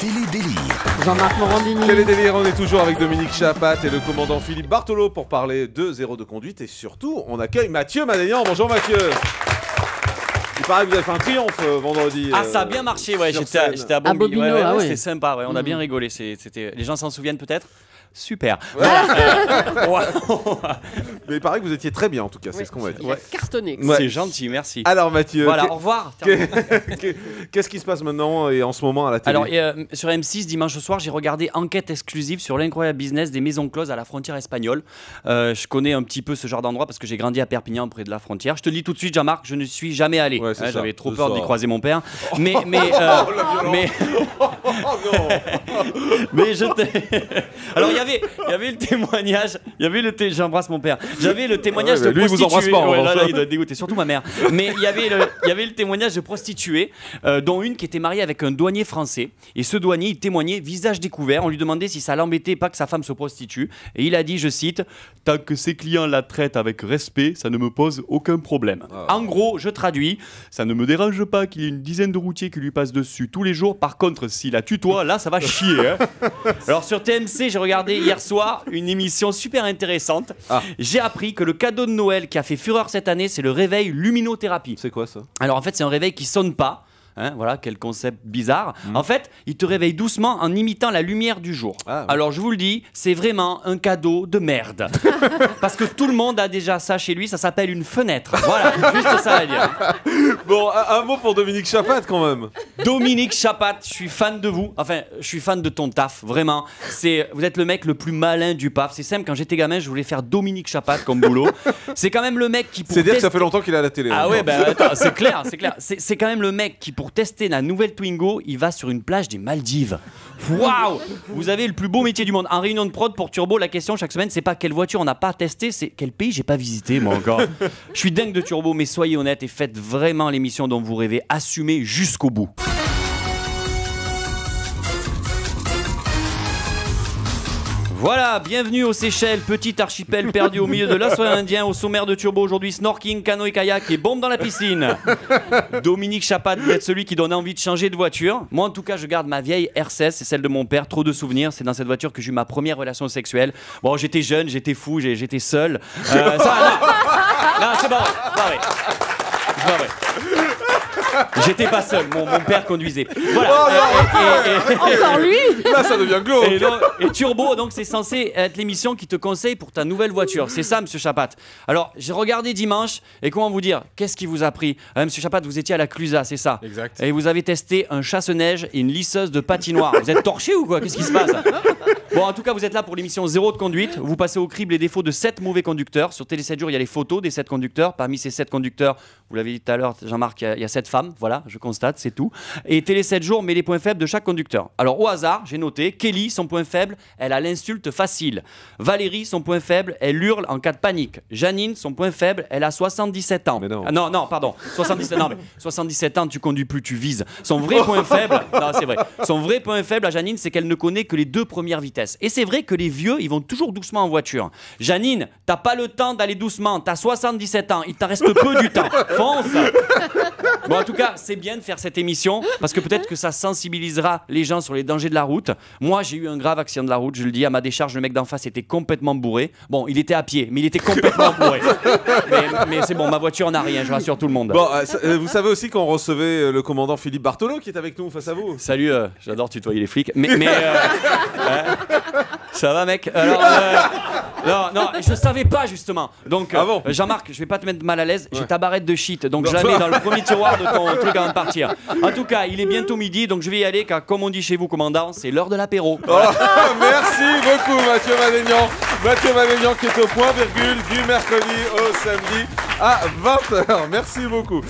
Télédélire. Jean-Marc Morandini. Télédélire, on est toujours avec Dominique Chapat et le commandant Philippe Barthelot pour parler de zéro de conduite. Et surtout, on accueille Mathieu Madénian. Bonjour Mathieu. Il paraît que vous avez fait un triomphe vendredi. Ah, ça a bien marché, ouais. J'étais à Bobino, ouais, ouais. C'était sympa, ouais. On a bien rigolé. Les gens s'en souviennent peut-être. Super. Ouais. Mais il paraît que vous étiez très bien en tout cas, c'est ce qu'on va dire. Il a cartonné. Ouais. C'est gentil, merci. Alors Mathieu, Voilà, au revoir. qu'est-ce qui se passe maintenant et en ce moment à la télé? Alors, sur M6, dimanche soir, j'ai regardé Enquête exclusive sur l'incroyable business des maisons closes à la frontière espagnole. Je connais un petit peu ce genre d'endroit parce que j'ai grandi à Perpignan, près de la frontière. Je te le dis tout de suite, Jean-Marc, je ne suis jamais allé. Ouais, j'avais trop c'est peur ça. d'y croiser mon père. Mais Oh non. mais je t'ai... Alors, il y avait le témoignage. J'embrasse mon père. J'avais le témoignage Ouais, de lui, il vous embrasse prostituées. pas, Ouais, hein. là, il doit être dégoûté, surtout ma mère. Mais il y avait le témoignage de prostituées, dont une qui était mariée avec un douanier français. Et ce douanier, il témoignait visage découvert. On lui demandait si ça l'embêtait pas que sa femme se prostitue. Et il a dit, je cite, « Tant que ses clients la traitent avec respect, ça ne me pose aucun problème. En gros, je traduis, ça ne me dérange pas qu'il y ait une dizaine de routiers qui lui passent dessus tous les jours. Par contre, s'il la tutoie, là, ça va chier. Hein. » Alors sur TMC, j'ai regardé hier soir une émission super intéressante. J'ai appris que le cadeau de Noël qui a fait fureur cette année, c'est le réveil luminothérapie. C'est quoi ça? Alors en fait, c'est un réveil qui sonne pas. Hein, voilà, quel concept bizarre. En fait, il te réveille doucement en imitant la lumière du jour. Ah, ouais. Alors je vous le dis, c'est vraiment un cadeau de merde. Parce que tout le monde a déjà ça chez lui, ça s'appelle une fenêtre. Voilà, juste ça à dire. Bon, un mot pour Dominique Chapat quand même. Dominique Chapat, je suis fan de vous. Enfin, je suis fan de ton taf, vraiment. Vous êtes le mec le plus malin du PAF. C'est simple, quand j'étais gamin, je voulais faire Dominique Chapat comme boulot. C'est quand même le mec qui... C'est dire que ça fait longtemps qu'il est à la télé. Ah hein. ouais, bah attends, c'est clair, c'est clair. C'est quand même le mec qui, pour tester la nouvelle Twingo, il va sur une plage des Maldives. Waouh! Vous avez le plus beau métier du monde. En réunion de prod pour Turbo, la question chaque semaine, c'est pas quelle voiture on n'a pas testé, c'est quel pays j'ai pas visité, moi encore. Je suis dingue de Turbo, mais soyez honnête et faites vraiment l'émission dont vous rêvez. Assumez jusqu'au bout. Voilà, bienvenue aux Seychelles, petit archipel perdu au milieu de l'océan Indien. Au sommaire de Turbo aujourd'hui, snorkeling, canoë, kayak et bombe dans la piscine. Dominique Chapat, vous êtes celui qui donne envie de changer de voiture. Moi en tout cas, je garde ma vieille R16, c'est celle de mon père, trop de souvenirs. C'est dans cette voiture que j'ai eu ma première relation sexuelle. Bon, j'étais jeune, j'étais fou, j'étais seul. Non, c'est pas vrai. C'est pas vrai. J'étais pas seul, mon père conduisait. Voilà. Encore lui. Là, ça devient glauque. Et Turbo, donc, c'est censé être l'émission qui te conseille pour ta nouvelle voiture. C'est ça, monsieur Chapat. Alors, j'ai regardé dimanche, et comment vous dire, qu'est-ce qui vous a pris? Monsieur Chapat, vous étiez à la Clusa, c'est ça? Exact. Et vous avez testé un chasse-neige et une lisseuse de patinoire. Vous êtes torché ou quoi? Qu'est-ce qui se passe? Bon, en tout cas, vous êtes là pour l'émission Zéro de conduite. Vous passez au crible les défauts de 7 mauvais conducteurs. Sur Télé 7 jours, il y a les photos des 7 conducteurs. Parmi ces 7 conducteurs, vous l'avez dit tout à l'heure, Jean-Marc, il y a 7 femmes. Voilà, je constate, c'est tout. Et Télé 7 jours met les points faibles de chaque conducteur. Alors, au hasard, j'ai noté Kelly, son point faible, elle a l'insulte facile. Valérie, son point faible, elle hurle en cas de panique. Janine, son point faible, elle a 77 ans. Mais non. Ah, non, pardon. 77 ans, tu conduis plus, tu vises. Son vrai point faible, non, c'est vrai. Son vrai point faible à Janine, c'est qu'elle ne connaît que les 2 premières vitesses. Et c'est vrai que les vieux, ils vont toujours doucement en voiture. Janine, t'as pas le temps d'aller doucement. T'as 77 ans. Il t'en reste peu du temps. Fonce. Bon, en tout cas, c'est bien de faire cette émission parce que peut-être que ça sensibilisera les gens sur les dangers de la route. Moi, j'ai eu un grave accident de la route. Je le dis, à ma décharge, le mec d'en face était complètement bourré. Bon, il était à pied, mais il était complètement bourré. Mais c'est bon, ma voiture n'a rien, je rassure tout le monde. Bon, vous savez aussi qu'on recevait le commandant Philippe Barthelot qui est avec nous face à vous. Salut, j'adore tutoyer les flics. Ça va, mec? Alors, non, je savais pas justement. Donc, Ah bon Jean-Marc, je vais pas te mettre mal à l'aise. J'ai ta barrette de shit, donc je la mets dans le premier tiroir de ton truc avant de partir. En tout cas, il est bientôt midi, donc je vais y aller car, comme on dit chez vous, commandant, c'est l'heure de l'apéro. Merci beaucoup Mathieu Madénian. Mathieu Madénian qui est au point virgule du mercredi au samedi à 20h. Merci beaucoup.